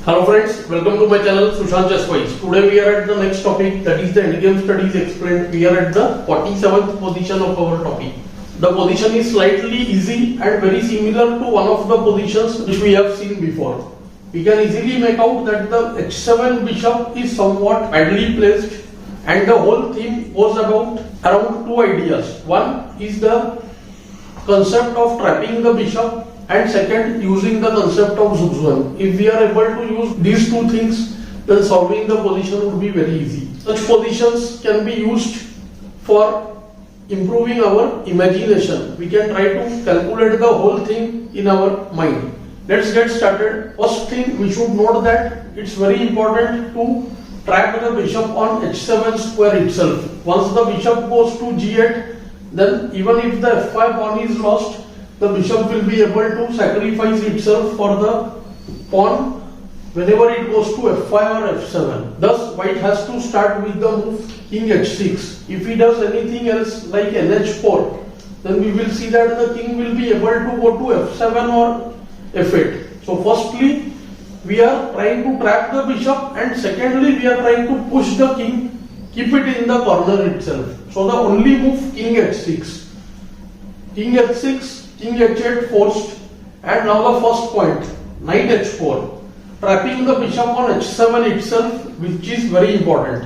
Hello friends, welcome to my channel Sushant. Today we are at the next topic, that is the endgame studies explained. We are at the 47th position of our topic. The position is slightly easy and very similar to one of the positions which we have seen before. We can easily make out that the h7 bishop is somewhat badly placed, and the whole theme was about around two ideas. One is the concept of trapping the bishop, and second, using the concept of zugzwang. If we are able to use these two things, then solving the position would be very easy. Such positions can be used for improving our imagination. We can try to calculate the whole thing in our mind. Let's get started. First thing, we should note that it's very important to trap the bishop on h7 square itself. Once the bishop goes to g8, then even if the f5 pawn is lost, the bishop will be able to sacrifice itself for the pawn whenever it goes to f5 or f7. Thus, white has to start with the move king h6. If he does anything else like nh4, then we will see that the king will be able to go to f7 or f8. So firstly, we are trying to trap the bishop, and secondly, we are trying to push the king, keep it in the corner itself. So the only move king h6. King h6, king h8 forced, and now the first point, knight h4, trapping the bishop on h7 itself, which is very important.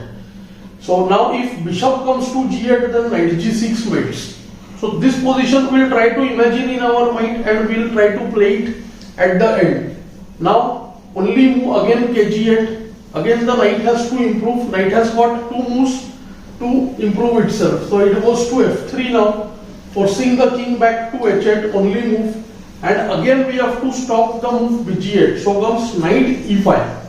So now if bishop comes to g8, then knight g6 mates. So this position we'll try to imagine in our mind, and we'll try to play it at the end. Now only move again kg8. Again the knight has to improve. Knight has got two moves to improve itself. So it goes to f3 now, forcing the king back to h8, only move, and again we have to stop the move bg8. So comes knight e5.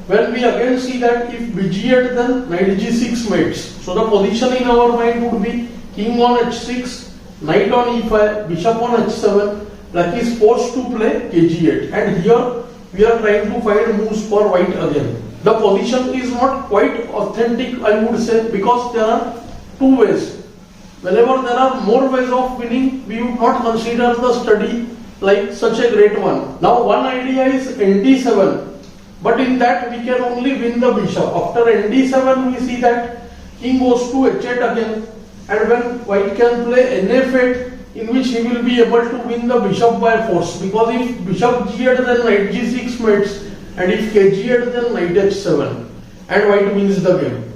When we again see that if bg8, then knight g6 mates. So the position in our mind would be king on h6, knight on e5, bishop on h7. Black is forced to play kg8, and here we are trying to find moves for white again. The position is not quite authentic, I would say, because there are two ways. Whenever there are more ways of winning, we would not consider the study like such a great one. Now one idea is nd7, but in that we can only win the bishop. After nd7 we see that king goes to h8 again, and when white can play nf8, in which he will be able to win the bishop by force, because if bishop g8 then knight g6 mates, and if kg8 then knight h7, and white wins the game.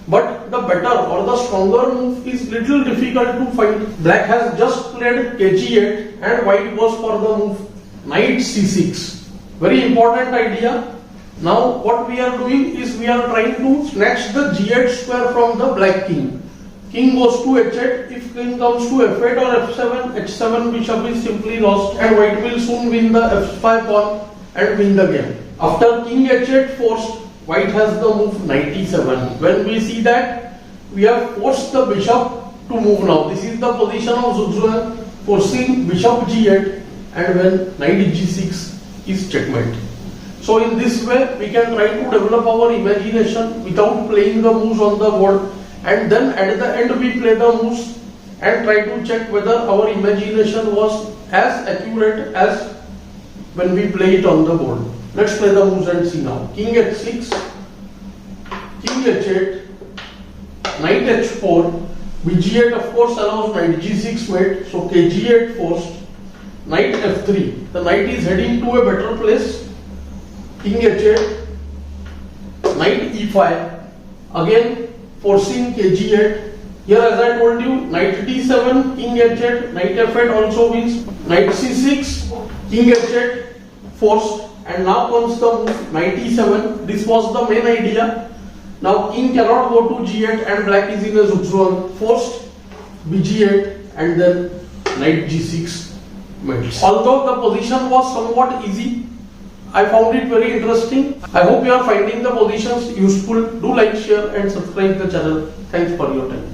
But the better or the stronger move is little difficult to find. Black has just played kg8 and white goes for the move knight c6. Very important idea. Now what we are doing is we are trying to snatch the g8 square from the black king. King goes to h8. If king comes to f8 or f7, h7 bishop is simply lost, and white will soon win the f5 pawn and win the game. After king h8 forced, white has the move knight e7. When we see that, we have forced the bishop to move now. This is the position of zugzwang, forcing bishop g8, and when knight g6 is checkmate. So in this way, we can try to develop our imagination without playing the moves on the board, and then at the end we play the moves and try to check whether our imagination was as accurate as when we play it on the board. Let's play the moves and see now. King h6, king h8, knight h4, bg8 of course allows knight g6 mate, so kg8 forced, knight f3. The knight is heading to a better place. King h8, knight e5, again forcing kg8. Here as I told you, knight d7, king h8, knight f8 also wins. Knight c6, king h8 forced. And now comes the move knight e7. This was the main idea. Now king cannot go to g8 and black is in a zugzwang. Forced bg8 and then knight g6 mates. Although the position was somewhat easy, I found it very interesting. I hope you are finding the positions useful. Do like, share and subscribe the channel. Thanks for your time.